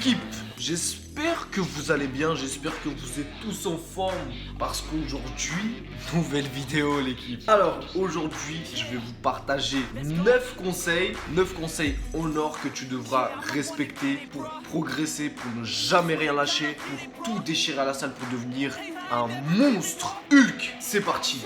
L'équipe, j'espère que vous allez bien, j'espère que vous êtes tous en forme parce qu'aujourd'hui, nouvelle vidéo l'équipe. Alors aujourd'hui, je vais vous partager 9 conseils en or que tu devras respecter pour progresser, pour ne jamais rien lâcher, pour tout déchirer à la salle, pour devenir un monstre Hulk. C'est parti.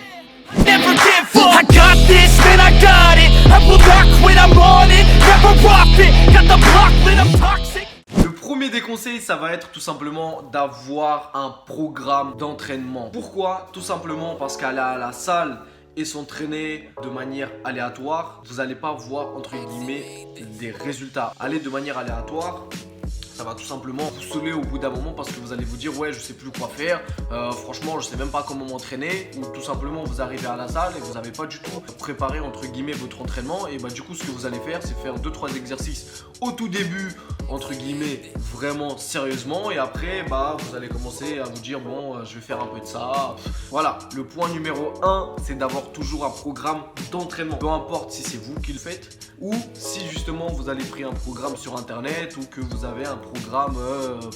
Never give up. I got this, man, I got it. I will not quit, I'm on it. Never profit. Got the block lit, I'm toxic. Le premier des conseils, ça va être tout simplement d'avoir un programme d'entraînement. Pourquoi? Tout simplement parce qu'aller à la salle et s'entraîner de manière aléatoire, vous n'allez pas voir entre guillemets des résultats. Aller de manière aléatoire, ça va tout simplement vous saouler au bout d'un moment parce que vous allez vous dire ouais je sais plus quoi faire, franchement je sais même pas comment m'entraîner, ou tout simplement vous arrivez à la salle et vous n'avez pas du tout préparé entre guillemets votre entraînement, et bah du coup ce que vous allez faire c'est faire 2-3 exercices au tout début entre guillemets vraiment sérieusement, et après bah vous allez commencer à vous dire bon je vais faire un peu de ça. Voilà, le point numéro 1 c'est d'avoir toujours un programme d'entraînement, peu importe si c'est vous qui le faites ou si justement vous avez pris un programme sur internet ou que vous avez un programme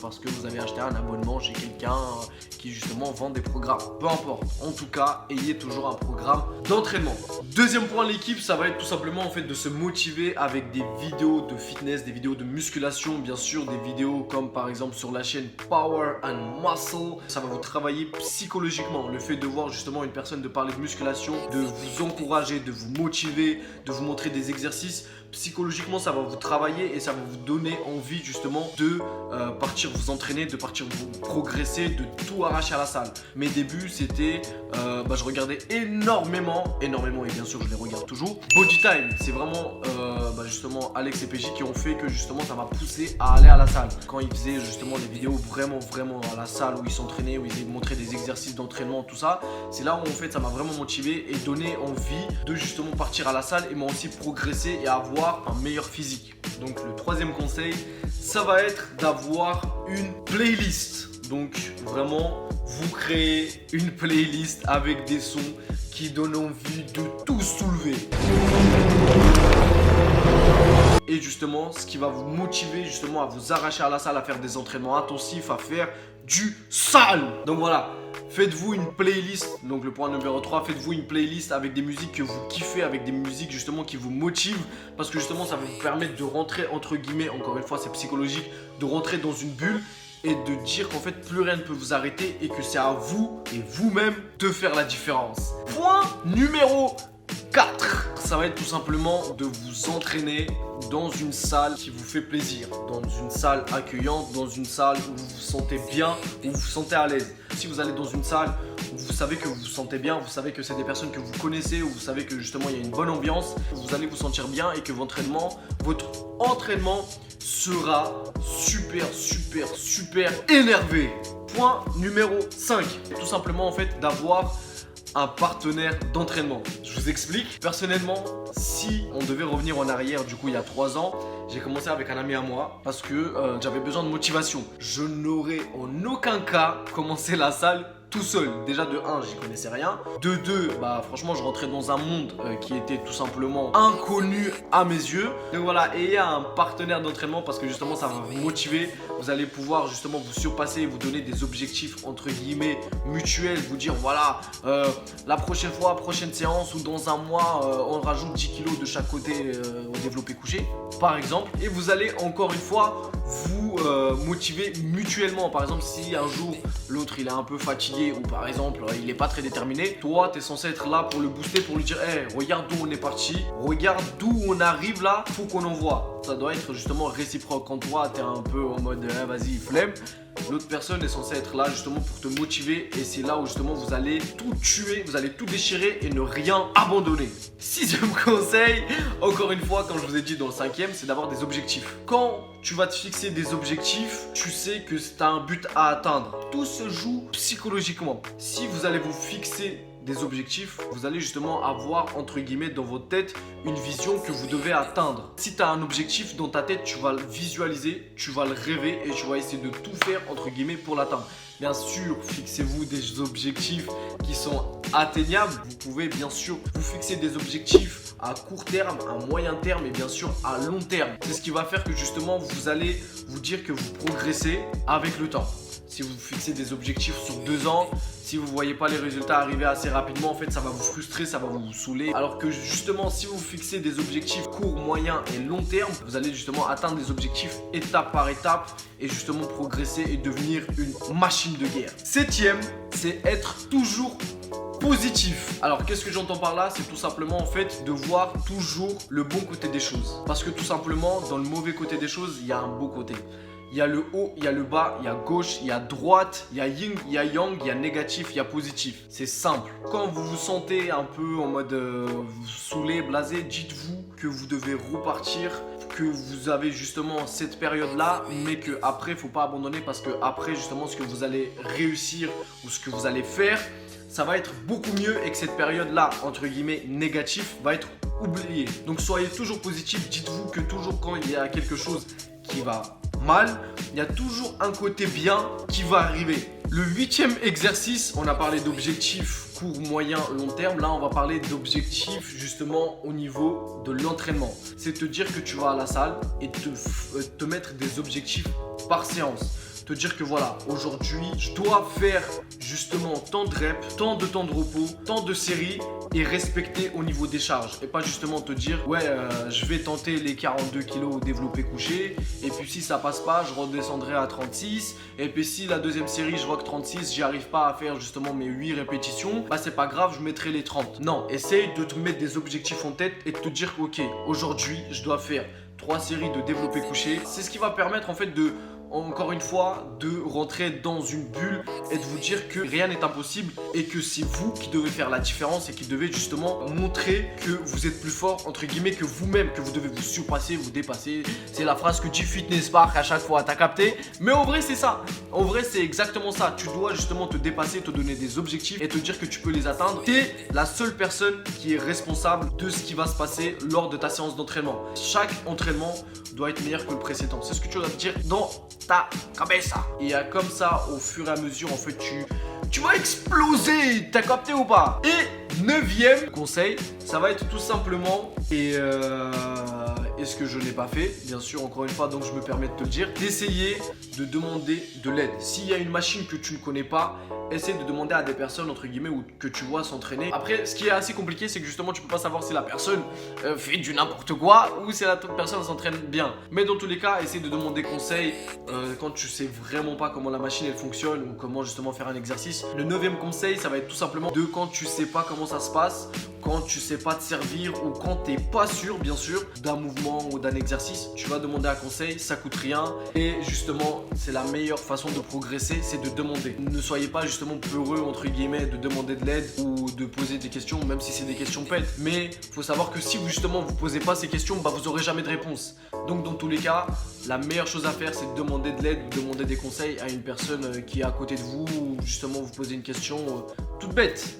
parce que vous avez acheté un abonnement chez quelqu'un qui justement vend des programmes. Peu importe, en tout cas, ayez toujours un programme d'entraînement. Deuxième point, l'équipe, ça va être tout simplement en fait de se motiver avec des vidéos de fitness, des vidéos de musculation, bien sûr, des vidéos comme par exemple sur la chaîne Power and Muscle. Ça va vous travailler psychologiquement. Le fait de voir justement une personne de parler de musculation, de vous encourager, de vous motiver, de vous montrer des exercices, psychologiquement ça va vous travailler et ça va vous donner envie justement de partir vous entraîner, de partir vous progresser, de tout arracher à la salle. Mes débuts c'était, je regardais énormément et bien sûr je les regarde toujours, Body Time. C'est vraiment justement Alex et PJ qui ont fait que justement ça m'a poussé à aller à la salle. Quand ils faisaient justement des vidéos vraiment à la salle où ils s'entraînaient, où ils montraient des exercices d'entraînement, tout ça, c'est là où en fait ça m'a vraiment motivé et donné envie de justement partir à la salle et m'a aussi progressé et avoir un meilleur physique. Donc le troisième conseil, ça va être d'avoir une playlist. Donc vraiment, vous créez une playlist avec des sons qui donnent envie de tout soulever. Et justement, ce qui va vous motiver justement à vous arracher à la salle, à faire des entraînements intensifs, à faire du sale. Donc voilà, faites-vous une playlist. Donc le point numéro 3, faites-vous une playlist avec des musiques que vous kiffez, avec des musiques justement qui vous motivent, parce que justement ça va vous permettre de rentrer entre guillemets, encore une fois c'est psychologique, de rentrer dans une bulle et de dire qu'en fait plus rien ne peut vous arrêter et que c'est à vous et vous-même de faire la différence. Point numéro 4, ça va être tout simplement de vous entraîner dans une salle qui vous fait plaisir, dans une salle accueillante, dans une salle où vous vous sentez bien, où vous vous sentez à l'aise. Si vous allez dans une salle où vous savez que vous vous sentez bien, vous savez que c'est des personnes que vous connaissez, où vous savez que justement il y a une bonne ambiance, vous allez vous sentir bien et que votre entraînement sera super énervé. Point numéro 5, tout simplement en fait d'avoir un partenaire d'entraînement. Je vous explique. Personnellement, si on devait revenir en arrière, du coup il y a 3 ans, j'ai commencé avec un ami à moi parce que j'avais besoin de motivation. Je n'aurais en aucun cas commencé la salle tout seul. Déjà de 1, j'y connaissais rien. De 2, franchement je rentrais dans un monde qui était tout simplement inconnu à mes yeux. Donc voilà, ayez un partenaire d'entraînement parce que justement ça va vous motiver. Vous allez pouvoir justement vous surpasser, vous donner des objectifs entre guillemets mutuels, vous dire voilà la prochaine fois, prochaine séance ou dans un mois on rajoute 10 kilos de chaque côté au développé couché par exemple, et vous allez encore une fois vous motiver mutuellement. Par exemple si un jour l'autre il est un peu fatigué ou par exemple il n'est pas très déterminé, toi tu es censé être là pour le booster, pour lui dire hey, regarde d'où on est parti, regarde d'où on arrive là, faut qu'on envoie. Ça doit être justement réciproque. Quand toi tu es un peu en mode vas-y flemme, l'autre personne est censée être là justement pour te motiver, et c'est là où justement vous allez tout tuer, vous allez tout déchirer et ne rien abandonner. 6e conseil, encore une fois comme je vous ai dit dans le 5e, c'est d'avoir des objectifs. Quand tu vas te fixer des objectifs, tu sais que tu as un but à atteindre. Tout se joue psychologiquement. Si vous allez vous fixer des objectifs, vous allez justement avoir entre guillemets dans votre tête une vision que vous devez atteindre. Si tu as un objectif dans ta tête, tu vas le visualiser, tu vas le rêver et tu vas essayer de tout faire entre guillemets pour l'atteindre. Bien sûr, fixez-vous des objectifs qui sont atteignables. Vous pouvez bien sûr vous fixer des objectifs à court terme, à moyen terme et bien sûr à long terme. C'est ce qui va faire que justement vous allez vous dire que vous progressez avec le temps. Si vous fixez des objectifs sur 2 ans, si vous ne voyez pas les résultats arriver assez rapidement, en fait ça va vous frustrer, ça va vous saouler. Alors que justement si vous fixez des objectifs court, moyen et long terme, vous allez justement atteindre des objectifs étape par étape et justement progresser et devenir une machine de guerre. 7e, c'est être toujours positif. Alors qu'est-ce que j'entends par là? C'est tout simplement en fait de voir toujours le bon côté des choses. Parce que tout simplement dans le mauvais côté des choses, il y a un beau côté. Il y a le haut, il y a le bas, il y a gauche, il y a droite, il y a yin, il y a yang, il y a négatif, il y a positif. C'est simple. Quand vous vous sentez un peu en mode saoulé, blasé, dites-vous que vous devez repartir, que vous avez justement cette période-là, mais que après, il ne faut pas abandonner parce que après, justement, ce que vous allez réussir ou ce que vous allez faire, ça va être beaucoup mieux et que cette période-là, entre guillemets, négatif, va être oubliée. Donc soyez toujours positif, dites-vous que toujours quand il y a quelque chose qui va mal, il y a toujours un côté bien qui va arriver. Le 8e exercice, on a parlé d'objectifs court, moyen, long terme. Là, on va parler d'objectifs justement au niveau de l'entraînement. C'est te dire que tu vas à la salle et te mettre des objectifs par séance. Te dire que voilà, aujourd'hui, je dois faire justement tant de reps, tant de temps de repos, tant de séries et respecter au niveau des charges. Et pas justement te dire, ouais, je vais tenter les 42 kilos développé couché. Et puis si ça passe pas, je redescendrai à 36. Et puis si la deuxième série, je vois que 36, j'y arrive pas à faire justement mes 8 répétitions, bah c'est pas grave, je mettrai les 30. Non, essaye de te mettre des objectifs en tête et de te dire, ok, aujourd'hui, je dois faire 3 séries de développé couché. C'est ce qui va permettre en fait de, encore une fois, de rentrer dans une bulle et de vous dire que rien n'est impossible et que c'est vous qui devez faire la différence et qui devez justement montrer que vous êtes plus fort, entre guillemets, que vous-même, que vous devez vous surpasser, vous dépasser. C'est la phrase que dit Fitness Park à chaque fois, t'as capté? Mais en vrai, c'est ça. En vrai, c'est exactement ça. Tu dois justement te dépasser, te donner des objectifs et te dire que tu peux les atteindre. T'es la seule personne qui est responsable de ce qui va se passer lors de ta séance d'entraînement. Chaque entraînement doit être meilleur que le précédent. C'est ce que tu dois te dire dans ta cabeza. Et comme ça, au fur et à mesure, en fait, tu vas exploser. T'as capté ou pas? Et 9e conseil, ça va être tout simplement, et ce que je n'ai pas fait, bien sûr, encore une fois, donc je me permets de te le dire, d'essayer de demander de l'aide. S'il y a une machine que tu ne connais pas, essaie de demander à des personnes, entre guillemets, ou que tu vois s'entraîner. Après, ce qui est assez compliqué, c'est que justement, tu peux pas savoir si la personne fait du n'importe quoi ou si la personne s'entraîne bien. Mais dans tous les cas, essaie de demander conseil quand tu sais vraiment pas comment la machine elle fonctionne ou comment justement faire un exercice. Le 9e conseil, ça va être tout simplement de quand tu sais pas comment ça se passe, quand tu sais pas te servir ou quand t'es pas sûr, bien sûr, d'un mouvement ou d'un exercice, tu vas demander un conseil, ça coûte rien et justement, c'est la meilleure façon de progresser, c'est de demander. Ne soyez pas justement peureux, entre guillemets, de demander de l'aide ou de poser des questions, même si c'est des questions bêtes. Mais faut savoir que si vous justement vous posez pas ces questions, bah vous aurez jamais de réponse. Donc dans tous les cas, la meilleure chose à faire, c'est de demander de l'aide ou demander des conseils à une personne qui est à côté de vous ou justement vous poser une question toute bête.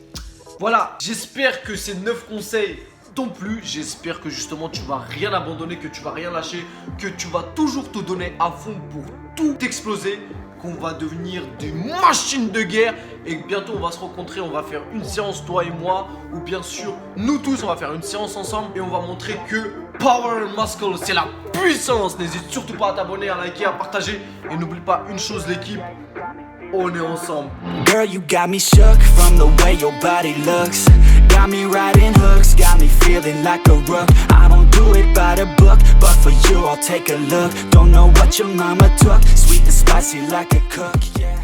Voilà, j'espère que ces 9 conseils t'ont plu. J'espère que justement tu vas rien abandonner, que tu vas rien lâcher, que tu vas toujours te donner à fond pour tout exploser, qu'on va devenir des machines de guerre et que bientôt on va se rencontrer, on va faire une séance toi et moi ou bien sûr nous tous on va faire une séance ensemble et on va montrer que Power Muscle c'est la puissance. N'hésite surtout pas à t'abonner, à liker, à partager et n'oublie pas une chose l'équipe, on est ensemble. Girl, you got me shook from the way your body looks. Got me riding hooks, got me feeling like a rook. I don't do it by the book, but for you I'll take a look. Don't know what your mama took, sweet and spicy like a cook, yeah.